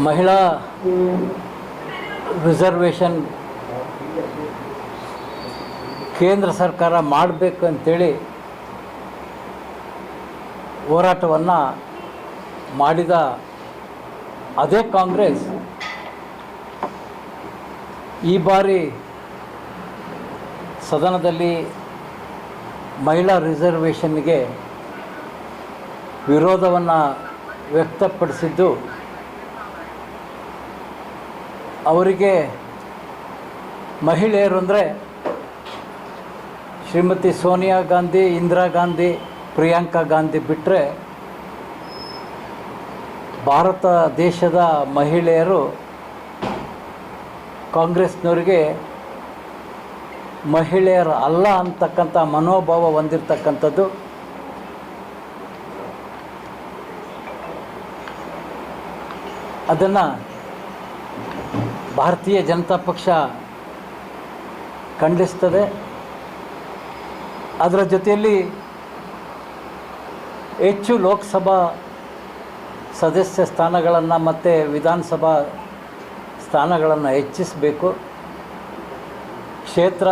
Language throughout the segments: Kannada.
ಮಹಿಳಾ ರಿಸರ್ವೇಷನ್ ಕೇಂದ್ರ ಸರ್ಕಾರ ಮಾಡಬೇಕು ಅಂತೇಳಿ ಹೋರಾಟವನ್ನು ಮಾಡಿದ ಅದೇ ಕಾಂಗ್ರೆಸ್ ಈ ಬಾರಿ ಸದನದಲ್ಲಿ ಮಹಿಳಾ ರಿಸರ್ವೇಷನ್ಗೆ ವಿರೋಧವನ್ನು ವ್ಯಕ್ತಪಡಿಸಿದ್ದು ಅವರಿಗೆ ಮಹಿಳೆಯರು ಅಂದರೆ ಶ್ರೀಮತಿ ಸೋನಿಯಾ ಗಾಂಧಿ, ಇಂದಿರಾ ಗಾಂಧಿ, ಪ್ರಿಯಾಂಕಾ ಗಾಂಧಿ ಬಿಟ್ಟರೆ ಭಾರತ ದೇಶದ ಮಹಿಳೆಯರು ಕಾಂಗ್ರೆಸ್ನವರಿಗೆ ಮಹಿಳೆಯರು ಅಲ್ಲ ಅಂತಕ್ಕಂಥ ಮನೋಭಾವ ಹೊಂದಿರತಕ್ಕಂಥದ್ದು. ಅದನ್ನು ಭಾರತೀಯ ಜನತಾ ಪಕ್ಷ ಖಂಡಿಸ್ತದೆ. ಅದರ ಜೊತೆಯಲ್ಲಿ ಹೆಚ್ಚು ಲೋಕಸಭಾ ಸದಸ್ಯ ಸ್ಥಾನಗಳನ್ನು ಮತ್ತು ವಿಧಾನಸಭಾ ಸ್ಥಾನಗಳನ್ನು ಹೆಚ್ಚಿಸಬೇಕು. ಕ್ಷೇತ್ರ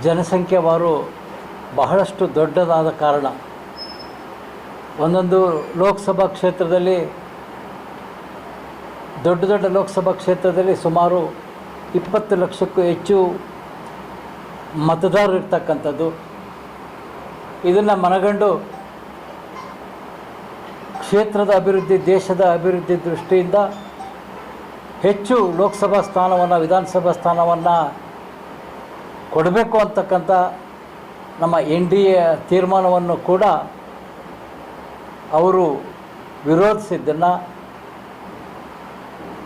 ಜನಸಂಖ್ಯೆವಾರು ಬಹಳಷ್ಟು ದೊಡ್ಡದಾದ ಕಾರಣ ಒಂದೊಂದು ಲೋಕಸಭಾ ಕ್ಷೇತ್ರದಲ್ಲಿ ದೊಡ್ಡ ಲೋಕಸಭಾ ಕ್ಷೇತ್ರದಲ್ಲಿ ಸುಮಾರು 20 ಲಕ್ಷಕ್ಕೂ ಹೆಚ್ಚು ಮತದಾರರು ಇರ್ತಕ್ಕಂಥದ್ದು. ಇದನ್ನು ಮನಗಂಡು ಕ್ಷೇತ್ರದ ಅಭಿವೃದ್ಧಿ, ದೇಶದ ಅಭಿವೃದ್ಧಿ ದೃಷ್ಟಿಯಿಂದ ಹೆಚ್ಚು ಲೋಕಸಭಾ ಸ್ಥಾನವನ್ನು, ವಿಧಾನಸಭಾ ಸ್ಥಾನವನ್ನು ಕೊಡಬೇಕು ಅಂತಕ್ಕಂಥ ನಮ್ಮ NDA ತೀರ್ಮಾನವನ್ನು ಕೂಡ ಅವರು ವಿರೋಧಿಸಿದ್ದನ್ನು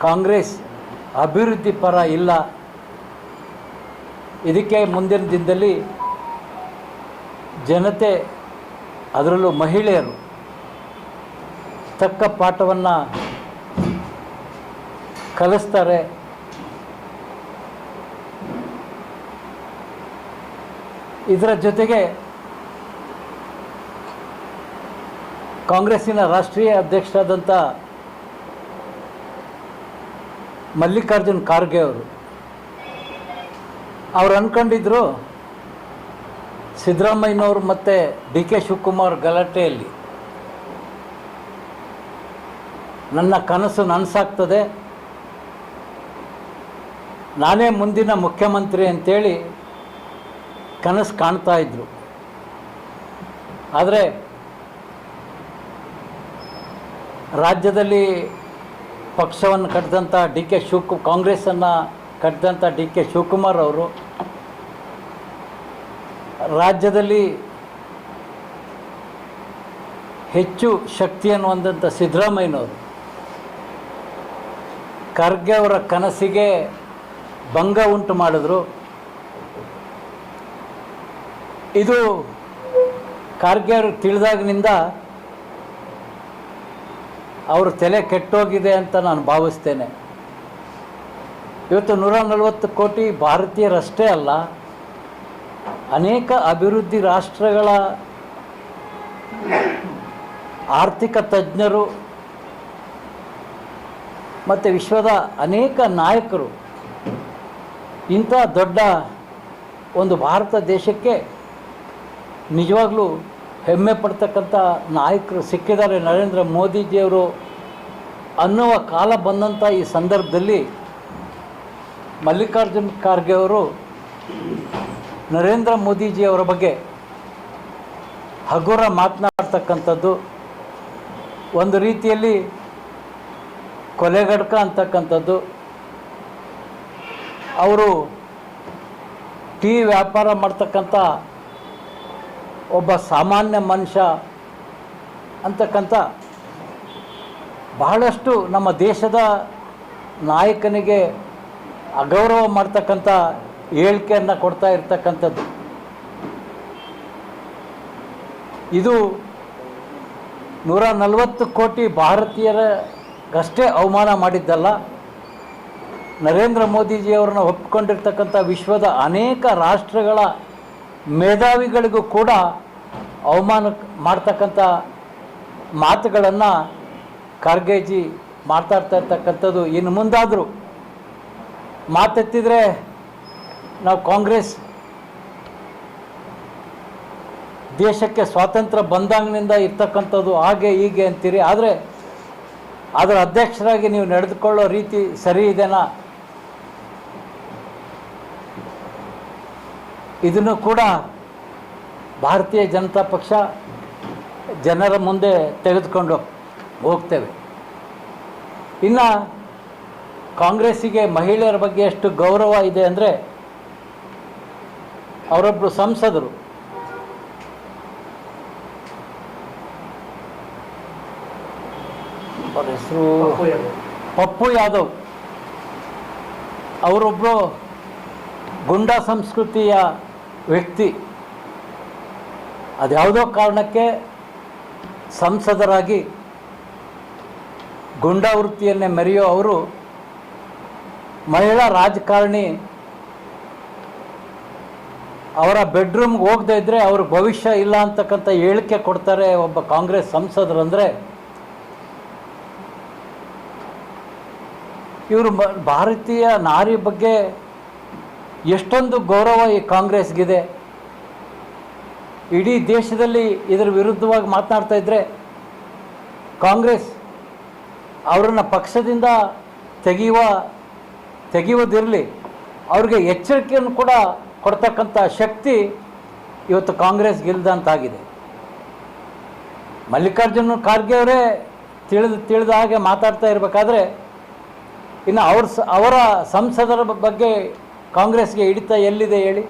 ಕಾಂಗ್ರೆಸ್ ಅಭಿವೃದ್ಧಿ ಪರ ಇಲ್ಲ, ಇದಕ್ಕೆ ಮುಂದಿನ ದಿನದಲ್ಲಿ ಜನತೆ, ಅದರಲ್ಲೂ ಮಹಿಳೆಯರು ತಕ್ಕ ಪಾಠವನ್ನು ಕಲಿಸ್ತಾರೆ. ಇದರ ಜೊತೆಗೆ ಕಾಂಗ್ರೆಸ್ಸಿನ ರಾಷ್ಟ್ರೀಯ ಅಧ್ಯಕ್ಷರಾದಂಥ ಮಲ್ಲಿಕಾರ್ಜುನ್ ಖರ್ಗೆ ಅವರು ಅಂದ್ಕೊಂಡಿದ್ದರು ಸಿದ್ದರಾಮಯ್ಯನವರು ಮತ್ತು DK ಶಿವಕುಮಾರ್ ಗಲಾಟೆಯಲ್ಲಿ ನನ್ನ ಕನಸು ನನಸಾಗ್ತದೆ, ನಾನೇ ಮುಂದಿನ ಮುಖ್ಯಮಂತ್ರಿ ಅಂತೇಳಿ ಕನಸು ಕಾಣ್ತಾ ಇದ್ದರು. ಆದರೆ ರಾಜ್ಯದಲ್ಲಿ ಪಕ್ಷವನ್ನು ಕಟ್ಟಿದಂಥ ಕಾಂಗ್ರೆಸ್ಸನ್ನು ಕಟ್ಟಿದಂಥ DK ಶಿವಕುಮಾರ್ ಅವರು ರಾಜ್ಯದಲ್ಲಿ ಹೆಚ್ಚು ಶಕ್ತಿಯನ್ನು ಹೊಂದಂಥ ಸಿದ್ದರಾಮಯ್ಯನವರು ಖರ್ಗೆ ಅವರ ಕನಸಿಗೆ ಭಂಗ ಉಂಟು ಮಾಡಿದ್ರು. ಇದು ಖರ್ಗೆ ಅವರು ತಿಳಿದಾಗಿನಿಂದ ಅವ್ರ ತಲೆ ಕೆಟ್ಟೋಗಿದೆ ಅಂತ ನಾನು ಭಾವಿಸ್ತೇನೆ. ಇವತ್ತು 140 ಕೋಟಿ ಭಾರತೀಯರಷ್ಟೇ ಅಲ್ಲ, ಅನೇಕ ಅಭಿವೃದ್ಧಿ ರಾಷ್ಟ್ರಗಳ ಆರ್ಥಿಕ ತಜ್ಞರು ಮತ್ತು ವಿಶ್ವದ ಅನೇಕ ನಾಯಕರು ಇಂಥ ದೊಡ್ಡ ಒಂದು ಭಾರತ ದೇಶಕ್ಕೆ ನಿಜವಾಗ್ಲೂ ಹೆಮ್ಮೆ ಪಡ್ತಕ್ಕಂಥ ನಾಯಕರು ಸಿಕ್ಕಿದ್ದಾರೆ ನರೇಂದ್ರ ಮೋದಿಜಿಯವರು ಅನ್ನುವ ಕಾಲ ಬಂದಂಥ ಈ ಸಂದರ್ಭದಲ್ಲಿ ಮಲ್ಲಿಕಾರ್ಜುನ್ ಖರ್ಗೆ ಅವರು ನರೇಂದ್ರ ಮೋದಿಜಿಯವರ ಬಗ್ಗೆ ಹಗುರ ಮಾತನಾಡ್ತಕ್ಕಂಥದ್ದು, ಒಂದು ರೀತಿಯಲ್ಲಿ ಕೊಲೆಗಡಕ ಅಂತಕ್ಕಂಥದ್ದು. ಅವರು ಟೀ ವ್ಯಾಪಾರ ಮಾಡ್ತಕ್ಕಂಥ ಒಬ್ಬ ಸಾಮಾನ್ಯ ಮನುಷ್ಯ ಅಂತಕ್ಕಂಥ ಬಹಳಷ್ಟು ನಮ್ಮ ದೇಶದ ನಾಯಕನಿಗೆ ಅಗೌರವ ಮಾಡ್ತಕ್ಕಂಥ ಹೇಳಿಕೆಯನ್ನು ಕೊಡ್ತಾ ಇರ್ತಕ್ಕಂಥದ್ದು. ಇದು 140 ಕೋಟಿ ಭಾರತೀಯರಿಗಷ್ಟೇ ಅವಮಾನ ಮಾಡಿದ್ದಲ್ಲ, ನರೇಂದ್ರ ಮೋದಿಜಿಯವರನ್ನು ಒಪ್ಪಿಕೊಂಡಿರ್ತಕ್ಕಂಥ ವಿಶ್ವದ ಅನೇಕ ರಾಷ್ಟ್ರಗಳ ಮೇಧಾವಿಗಳಿಗೂ ಕೂಡ ಅವಮಾನ ಮಾಡ್ತಕ್ಕಂಥ ಮಾತುಗಳನ್ನು ಖರ್ಗೆಜಿ ಮಾತಾಡ್ತಾ ಇರ್ತಕ್ಕಂಥದ್ದು, ಇನ್ನು ಮುಂದಾದರೂ ಮಾತೆತ್ತಿದ್ರೆ ನಾವು ಕಾಂಗ್ರೆಸ್ ದೇಶಕ್ಕೆ ಸ್ವಾತಂತ್ರ್ಯ ಬಂದಾಗಿನಿಂದ ಇರ್ತಕ್ಕಂಥದ್ದು ಹಾಗೆ ಹೀಗೆ ಅಂತೀರಿ, ಆದರೆ ಅದರ ಅಧ್ಯಕ್ಷರಾಗಿ ನೀವು ನಡೆದುಕೊಳ್ಳೋ ರೀತಿ ಸರಿ ಇದೆನಾ? ಇದನ್ನು ಕೂಡ ಭಾರತೀಯ ಜನತಾ ಪಕ್ಷ ಜನರ ಮುಂದೆ ತೆಗೆದುಕೊಂಡು ಹೋಗ್ತೇವೆ. ಇನ್ನು ಕಾಂಗ್ರೆಸ್ಸಿಗೆ ಮಹಿಳೆಯರ ಬಗ್ಗೆ ಎಷ್ಟು ಗೌರವ ಇದೆ ಅಂದರೆ, ಅವರೊಬ್ಬರು ಸಂಸದರು, ಅವರ ಹೆಸರು ಪಪ್ಪು ಯಾದವ್, ಅವರೊಬ್ಬರು ಗುಂಡಾ ಸಂಸ್ಕೃತಿಯ ವ್ಯಕ್ತಿ. ಅದ್ಯಾವುದೋ ಕಾರಣಕ್ಕೆ ಸಂಸದರಾಗಿ ಗುಂಡಾ ವೃತ್ತಿಯನ್ನೇ ಮೆರೆಯೋ ಅವರು ಮಹಿಳಾ ರಾಜಕಾರಣಿ ಅವರ ಬೆಡ್ರೂಮ್ಗೆ ಹೋಗದೇ ಇದ್ದರೆ ಅವ್ರ ಭವಿಷ್ಯ ಇಲ್ಲ ಅಂತಕ್ಕಂಥ ಹೇಳಿಕೆ ಕೊಡ್ತಾರೆ ಒಬ್ಬ ಕಾಂಗ್ರೆಸ್ ಸಂಸದರು. ಅಂದರೆ ಇವರು ಭಾರತೀಯ ನಾರಿ ಬಗ್ಗೆ ಎಷ್ಟೊಂದು ಗೌರವ ಈ ಕಾಂಗ್ರೆಸ್ಗಿದೆ. ಇಡೀ ದೇಶದಲ್ಲಿ ಇದರ ವಿರುದ್ಧವಾಗಿ ಮಾತನಾಡ್ತಾ ಇದ್ದರೆ ಕಾಂಗ್ರೆಸ್ ಅವರನ್ನು ಪಕ್ಷದಿಂದ ತೆಗೆಯುವುದಿರಲಿ, ಅವ್ರಿಗೆ ಎಚ್ಚರಿಕೆಯನ್ನು ಕೂಡ ಕೊಡ್ತಕ್ಕಂಥ ಶಕ್ತಿ ಇವತ್ತು ಕಾಂಗ್ರೆಸ್ಗಿಲ್ದಂತಾಗಿದೆ. ಮಲ್ಲಿಕಾರ್ಜುನ ಖರ್ಗೆ ಅವರೇ ತಿಳಿದ ಹಾಗೆ ಮಾತಾಡ್ತಾ ಇರಬೇಕಾದ್ರೆ ಇನ್ನು ಅವರ ಸಂಸದರ ಬಗ್ಗೆ ಕಾಂಗ್ರೆಸ್ಗೆ ಹಿಡಿತ ಎಲ್ಲಿದೆ ಹೇಳಿ?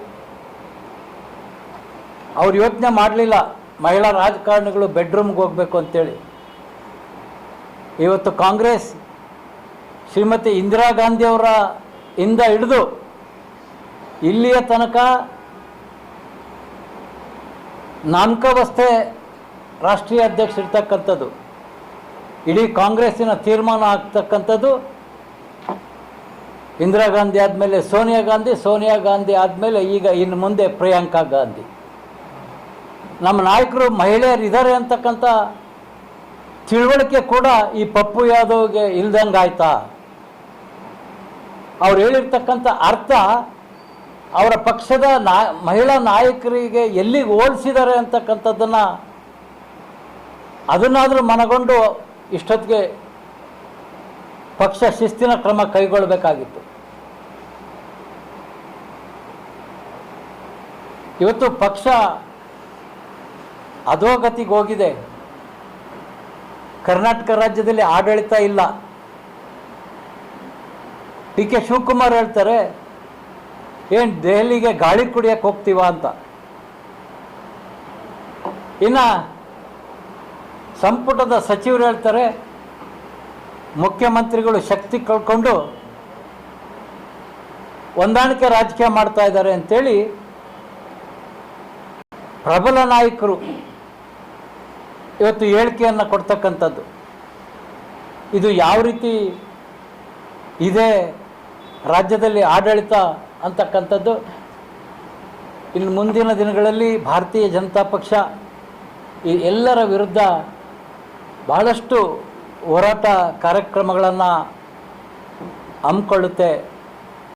ಅವ್ರು ಯೋಚನೆ ಮಾಡಲಿಲ್ಲ ಮಹಿಳಾ ರಾಜಕಾರಣಿಗಳು ಬೆಡ್ರೂಮ್ಗೆ ಹೋಗಬೇಕು ಅಂತೇಳಿ. ಇವತ್ತು ಕಾಂಗ್ರೆಸ್ ಶ್ರೀಮತಿ ಇಂದಿರಾ ಗಾಂಧಿಯವರ ಇಂದ ಹಿಡಿದು ಇಲ್ಲಿಯ ತನಕ ನಾಮಕಾವಸ್ಥೆ ರಾಷ್ಟ್ರೀಯ ಅಧ್ಯಕ್ಷರಿರ್ತಕ್ಕಂಥದ್ದು, ಇಡೀ ಕಾಂಗ್ರೆಸ್ಸಿನ ತೀರ್ಮಾನ ಆಗ್ತಕ್ಕಂಥದ್ದು ಇಂದಿರಾ ಗಾಂಧಿ ಆದಮೇಲೆ ಸೋನಿಯಾ ಗಾಂಧಿ ಆದಮೇಲೆ ಈಗ ಇನ್ನು ಮುಂದೆ ಪ್ರಿಯಾಂಕಾ ಗಾಂಧಿ. ನಮ್ಮ ನಾಯಕರು ಮಹಿಳೆಯರು ಇದ್ದಾರೆ ಅಂತಕ್ಕಂಥ ತಿಳುವಳಿಕೆ ಕೂಡ ಈ ಪಪ್ಪು ಯಾದವ್ಗೆ ಇಲ್ದಂಗೆ ಆಯ್ತಾ? ಅವ್ರು ಹೇಳಿರ್ತಕ್ಕಂಥ ಅರ್ಥ ಅವರ ಪಕ್ಷದ ಮಹಿಳಾ ನಾಯಕರಿಗೆ ಎಲ್ಲಿಗೆ ಹೋಲಿಸಿದ್ದಾರೆ ಅಂತಕ್ಕಂಥದ್ದನ್ನು ಅದನ್ನಾದರೂ ಮನಗೊಂಡು ಇಷ್ಟೊತ್ತಿಗೆ ಪಕ್ಷ ಶಿಸ್ತಿನ ಕ್ರಮ ಕೈಗೊಳ್ಳಬೇಕಾಗಿತ್ತು. ಇವತ್ತು ಪಕ್ಷ ಅಧೋಗತಿಗೆ ಹೋಗಿದೆ. ಕರ್ನಾಟಕ ರಾಜ್ಯದಲ್ಲಿ ಆಡಳಿತ ಇಲ್ಲ. ಡಿ ಕೆ ಶಿವಕುಮಾರ್ ಹೇಳ್ತಾರೆ, ಏನು ದೆಹಲಿಗೆ ಗಾಳಿ ಕುಡಿಯಕ್ಕೆ ಹೋಗ್ತೀವ ಅಂತ. ಇನ್ನು ಸಂಪುಟದ ಸಚಿವರು ಹೇಳ್ತಾರೆ, ಮುಖ್ಯಮಂತ್ರಿಗಳು ಶಕ್ತಿ ಕಳ್ಕೊಂಡು ಹೊಂದಾಣಿಕೆ ರಾಜಕೀಯ ಮಾಡ್ತಾ ಇದ್ದಾರೆ ಅಂತೇಳಿ ಪ್ರಬಲ ನಾಯಕರು ಇವತ್ತು ಹೇಳಿಕೆಯನ್ನು ಕೊಡ್ತಕ್ಕಂಥದ್ದು. ಇದು ಯಾವ ರೀತಿ ಇದೆ ರಾಜ್ಯದಲ್ಲಿ ಆಡಳಿತ ಅಂತಕ್ಕಂಥದ್ದು ಇನ್ನು ಮುಂದಿನ ದಿನಗಳಲ್ಲಿ ಭಾರತೀಯ ಜನತಾ ಪಕ್ಷ ಈ ಎಲ್ಲರ ವಿರುದ್ಧ ಬಹಳಷ್ಟು ಹೋರಾಟ ಕಾರ್ಯಕ್ರಮಗಳನ್ನು ಹಮ್ಮಿಕೊಳ್ಳುತ್ತೆ.